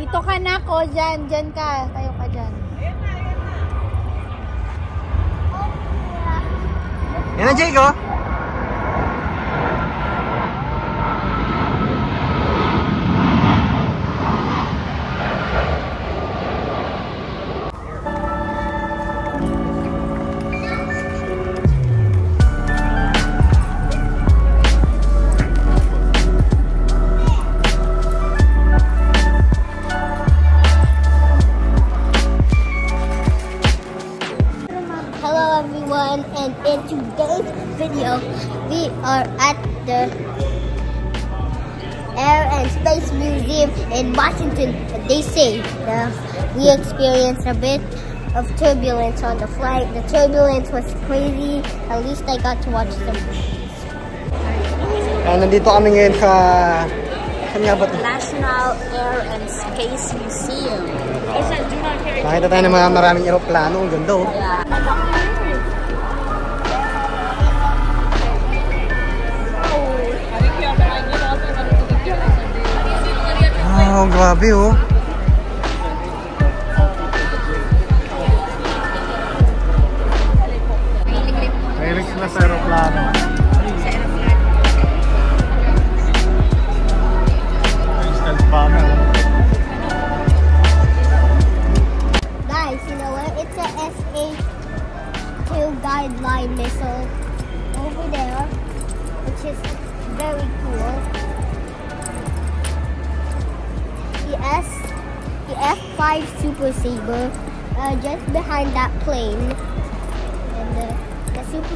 Dito ka na ko, dyan ka. Tayo ka dyan. Yan na, Jake, oh. And in today's video, we are at the Air and Space Museum in Washington. And they say that we experienced a bit of turbulence on the flight. The turbulence was crazy. At least I got to watch some movies. Nandito kami ngayon sa National Air and Space Museum. Nakita tayo ng maraming aeroplano. Ang ganda, oh. Yeah. Wow, grabe, oh. Mahilig sila sa aeroplano. Guys, you know what? It's a SA-2 guideline missile over there, which is very cool. The F-5 Super Sabre just behind that plane, and the Super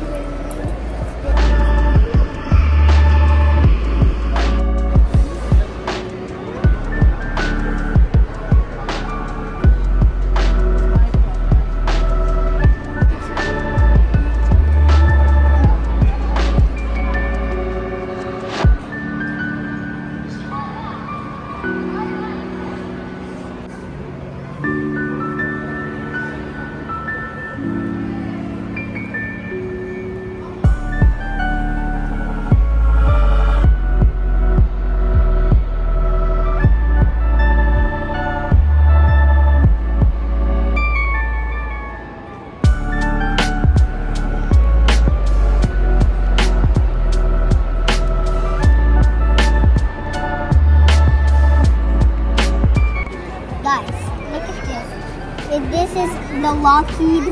This is the Lockheed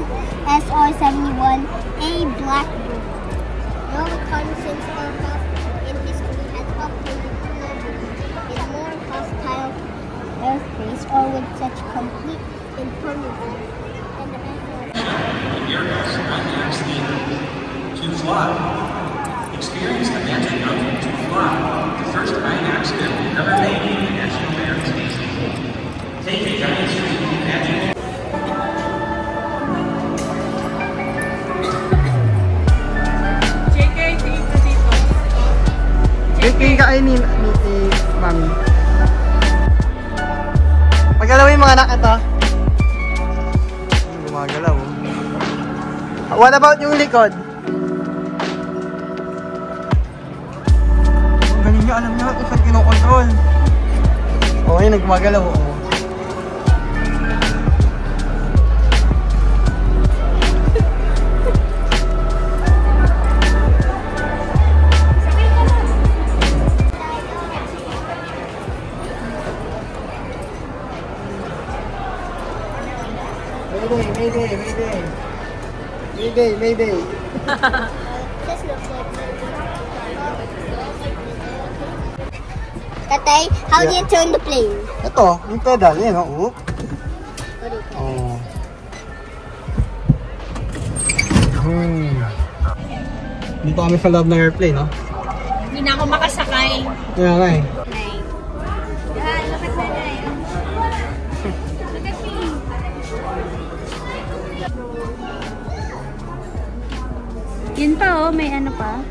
SR-71A Blackbird. No reconnaissance aircraft in history has operated globally in more hostile airspace or with such complete impunity than the Airbus IMAX to fly. Experience the magic of to fly, the first IMAX film ever made in the National Air and Space Museum. Take a giant street magic. King kainin ni Mami. Magalaw yung mga anak ito. Gumagalaw. What about yung likod? Galing niya, alam niya kung saan kinokontrol. Okay, nagmagalaw. Mayday. Tatay, how do you turn the plane? Ito, yung pedal, yun, oh. Oh. Dito kami sa loob ng airplane, no? Hindi na ako makasakay. Kaya nga eh. Lapit na na yun. Yun pa, oh, may ano pa.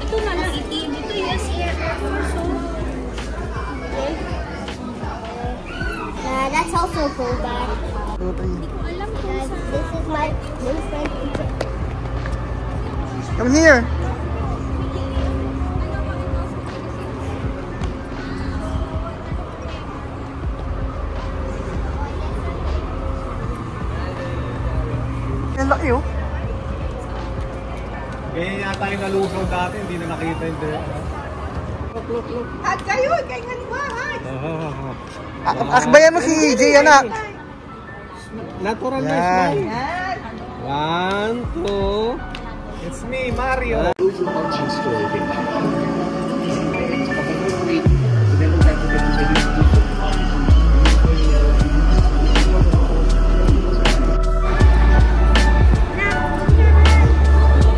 Ito na lang itim. Ito yes, Air Force. That's also a full bag. Hindi ko alam kung saan. This is my new friend. Come here. tayo nalusaw dati, hindi na nakita yung look. At kayo, kay Nganwahay. Akbayan mo si Jay, anak. Natural na Yan. smile. 1, 2. It's me, Mario.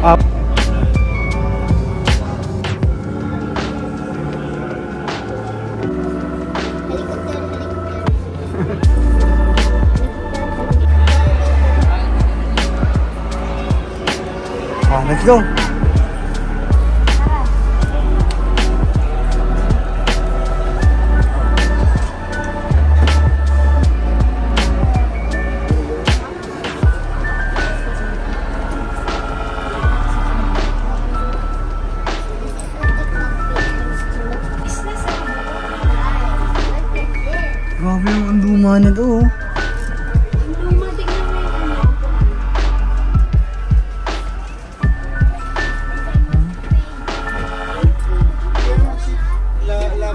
Up. Let's go. Grabe yung luma na to.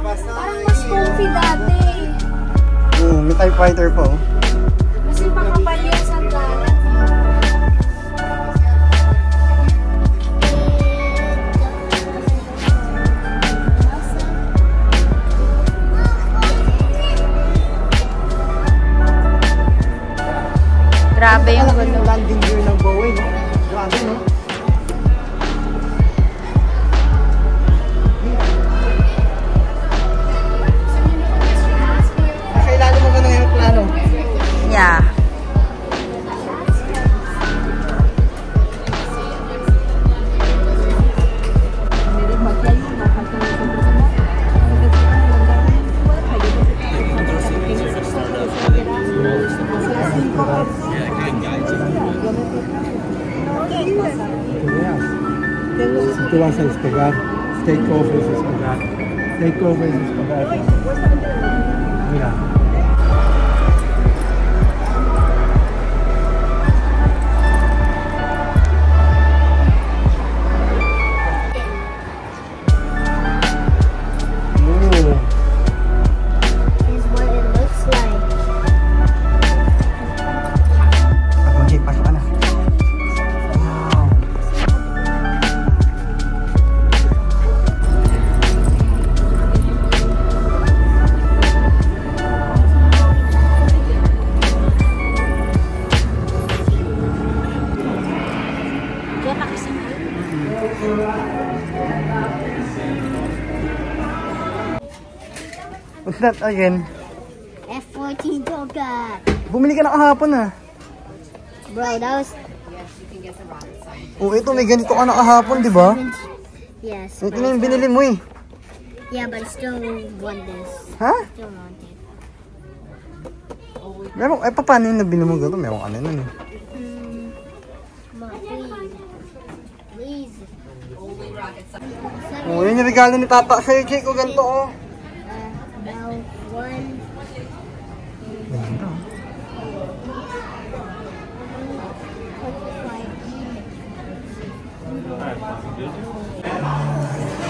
Parang mas comfy dati. May TIE Fighter pa oh. Kasi makapal yung sandalan. Grabe yung gulo. Landing gear ng Boeing, no? Grabe, no? Kailangan mo ba ng aeroplano? Yeah. Situasa Espagat. Takeover sa Espagat. Takeover sa Espagat. Mira. Is what it looks like. Jay, pasok ka na. Wow. Diyan na kasi What's that again? F-14 Toga. Bumili ka na kahapon ah. Bro, that was... Oh, ito may ganito ka na kahapon, di ba? Yes. Ito na yung binili mo eh. Yeah, but I still want this. Ha? Still want it. Meron, paano yung nabili mo ganito? Meron ka na nun eh. Come on, please. Oh, yun yung regalo ni Tata sa'yo, Jake. O ganito oh. Now, one. Ganda.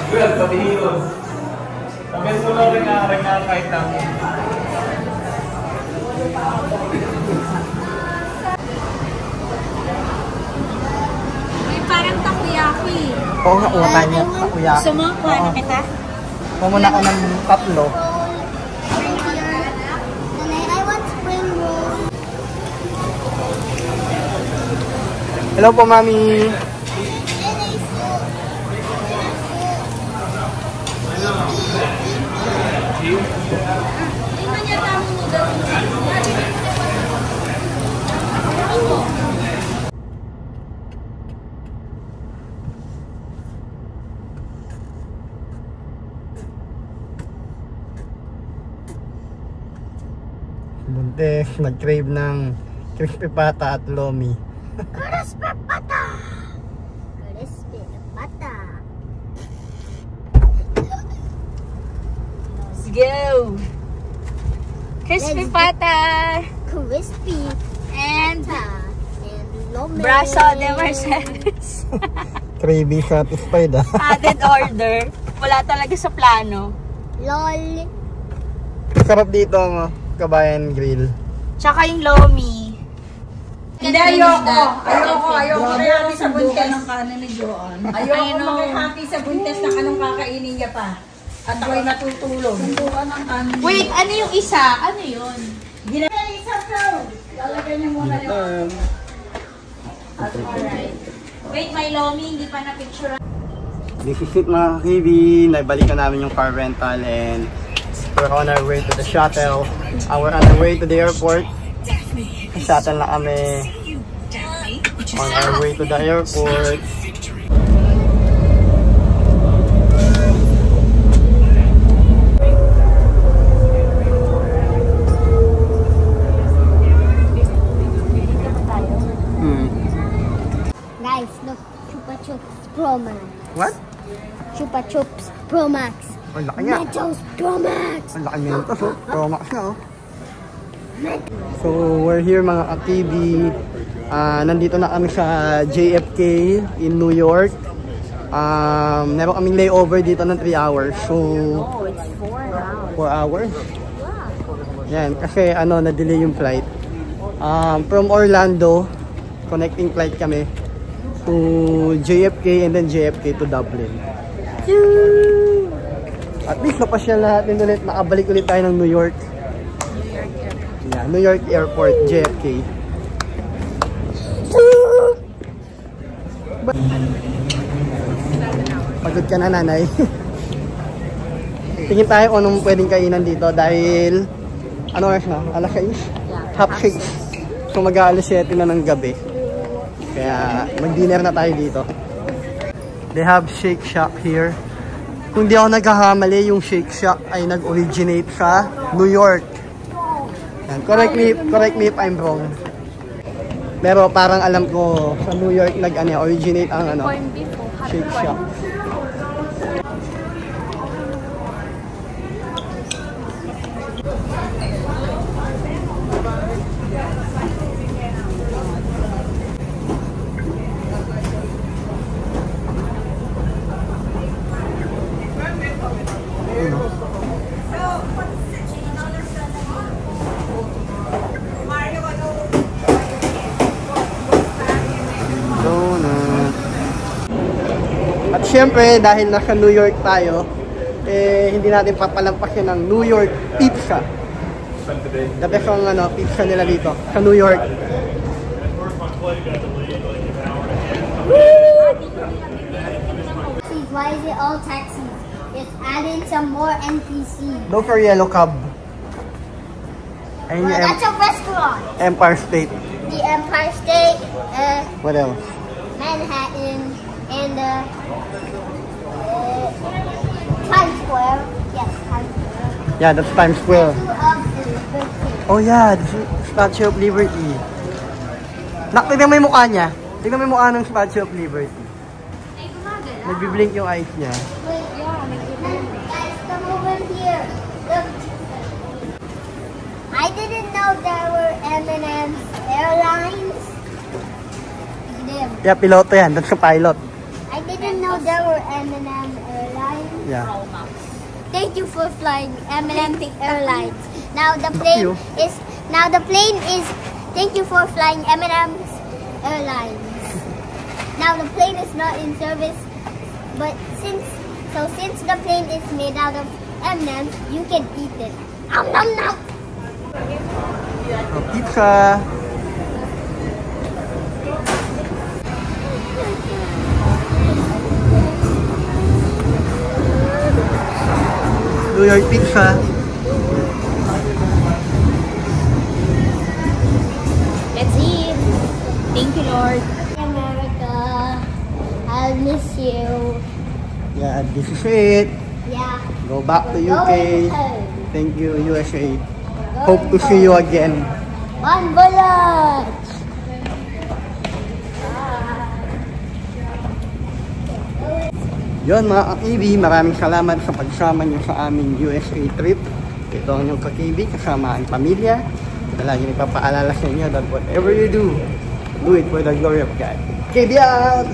Good, pabihilon. Sabi ko lang rin nga kahit lang. may parang takoyaki. Oo nga, kuha tayo niya. Takoyaki. Gusto mo? Kuha na kita? Kuha muna ako ng tatlo. I want spring roll. Hello po, Mami. Buntes, nag-crave ng crispy pata at lomi. Crispy pata. Let's go! Crispy pata! Crispy And pata. And lomi. braso de Mercedes. freebie satisfied ah. Added order. Wala talaga sa plano. LOL. Sarap dito ang Kabayan Grill. Tsaka yung lomi. Hindi, ayoko. Ayoko kaya sa buntes. Ayoko makihati sa buntes na anong kakainin niya pa. At ako'y natutulog. Wait, ano yung isa? Ano yun? Isa so. Lalagyan niyo muna yung... Alright. Wait, may lomi. Hindi pa na-picture. This is it mga ka-KB. Naibalikan namin yung car rental and we're on our way to the shuttle. We're on our way to the airport. Shuttle na kami. On our way to the airport. Guys, look. Chupa Chups Pro Max. What? Chupa Chups Pro Max. Ang laki nga. Mentos Pro Max. Ang laki nga ito. So, Pro Max na oh. So, we're here mga ka-KB. Nandito na kami sa JFK in New York. Meron kaming layover dito ng 3 hours. So, Oh, it's 4 hours. 4 hours? Yan, kasi na-delay yung flight. From Orlando, connecting flight kami to JFK and then JFK to Dublin. At least napasyal natin ulit, nakabalik ulit tayo ng New York. Yeah, New York Airport, JFK. Pagod ka na nanay. Tingin tayo kung anong pwedeng kainan dito dahil ano oras na? Alas 6? Half 6. So mag-aalas 7 na ng gabi. Kaya mag-dinner na tayo dito. They have Shake Shack here. Kung di ako nagkakamali, yung Shake Shack ay nag-originate sa New York. Yan. Correct me if I'm wrong. Pero parang alam ko sa New York nag-originate ang Shake Shack. At syempre, dahil nasa New York tayo, hindi natin papalampasin ng New York pizza. The best ang pizza nila dito sa New York. Why is it all taxis? Just add in some more NPCs. Those are yellow cab. Well, that's a restaurant. Empire State. The Empire State, What else? Manhattan, and Times Square. Yes, Times Square. Yeah, that's Times Square. Oh yeah, the Statue of Liberty. Tignan mo yung mukha niya. Tignan mo yung mukha ng Statue of Liberty. Nagbiblink yung eyes niya. Wait, guys, come over here. Look. I didn't know there were M&M's Airlines. Yeah, piloto yan. That's a pilot. I didn't know there were M&M Airlines. Yeah. Thank you for flying M&M Airlines. Now the plane is. Thank you for flying M&M Airlines. Now the plane is not in service, but since the plane is made out of M&Ms, you can eat it. Nom nom nom. Pizza. New York pizza. Let's eat. Thank you, Lord. America, I'll miss you. Yeah, this is it. Yeah. Go back to UK. Going home. Thank you, USA. Hope to see you again. One bullet. Yon mga ka-KB, maraming salamat sa pagsama niyo sa aming USA trip. Ito ang inyong ka-KB kasama ang pamilya. Lagi nagpapaalala sa inyo that whatever you do it for the glory of God. KB out!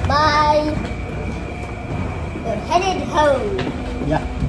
Bye. We're headed home. Yeah.